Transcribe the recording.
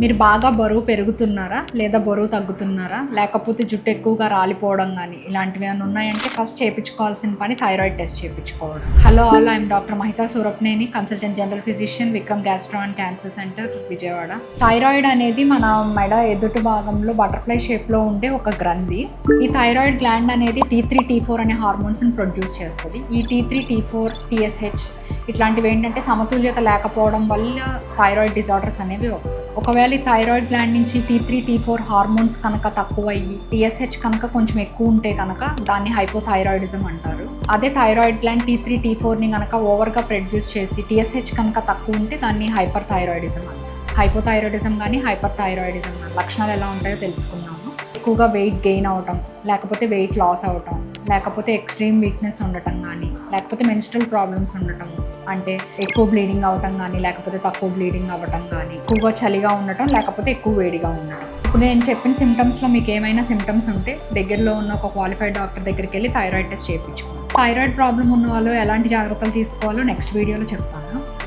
మీరు బాగా బరువు పెరుగుతున్నారా లేదా బరువు తగ్గుతున్నారా లేకపోతే జుట్టు ఎక్కువగా రాలిపోవడం కానీ ఇలాంటివి ఏమైనా ఉన్నాయంటే ఫస్ట్ చేయించుకోవాల్సిన పని థైరాయిడ్ టెస్ట్ చేయించుకోవడం. Hello all, I'm doctor Mahita Surapaneni, consultant general physician, Vikram gastro and cancer centre, Vijayawada. Thyroid అనేది మన మెడ ఎదుటి భాగంలో బటర్ఫ్లై షేప్లో ఉండే ఒక గ్రంథి. ఈ థైరాయిడ్ గ్లాండ్ అనేది T3 T4 అనే హార్మోన్స్ని ప్రొడ్యూస్ చేస్తుంది. ఈ T3 T4 TSH ఇట్లాంటివి ఏంటంటే సమతుల్యత లేకపోవడం వల్ల థైరాయిడ్ డిజార్డర్స్ అనేవి వస్తాయి. ఒకవేళ ఈ థైరాయిడ్ గ్లాండ్ నుంచి T3 T4 హార్మోన్స్ కనుక తక్కువ అయ్యి TSH కనుక కొంచెం ఎక్కువ ఉంటే కనుక దాన్ని హైపోథైరాయిడిజం అంటారు. అదే థైరాయిడ్ గ్లాండ్ T3 T4ని కనుక ఓవర్గా ప్రొడ్యూస్ చేసి TSH కనుక తక్కువ ఉంటే దాన్ని హైపర్ థైరాయిడిజం అంటారు. హైపోథైరాయిడిజం కానీ హైపర్ థైరాయిడిజం లక్షణాలు ఎలా ఉంటాయో తెలుసుకుందాము. ఎక్కువగా వెయిట్ గెయిన్ అవటం, లేకపోతే వెయిట్ లాస్ అవటం, లేకపోతే ఎక్స్ట్రీమ్ వీక్నెస్ ఉండటం కానీ, లేకపోతే మెన్స్ట్రల్ ప్రాబ్లమ్స్ ఉండటం, అంటే ఎక్కువ బ్లీడింగ్ అవటం కానీ లేకపోతే తక్కువ బ్లీడింగ్ అవ్వటం కానీ, ఎక్కువగా చలిగా ఉండటం లేకపోతే ఎక్కువ వేడిగా ఉండటం. ఇప్పుడు నేను చెప్పిన సిమ్టమ్స్లో మీకు ఏమైనా సిమ్టమ్స్ ఉంటే దగ్గరలో ఉన్న ఒక క్వాలిఫైడ్ డాక్టర్ దగ్గరికి వెళ్ళి థైరాయిడ్ టెస్ట్ చేయించుకోండి. థైరాయిడ్ ప్రాబ్లం ఉన్న వాళ్ళు ఎలాంటి జాగ్రత్తలు తీసుకోవాలో నెక్స్ట్ వీడియోలో చెప్తాను.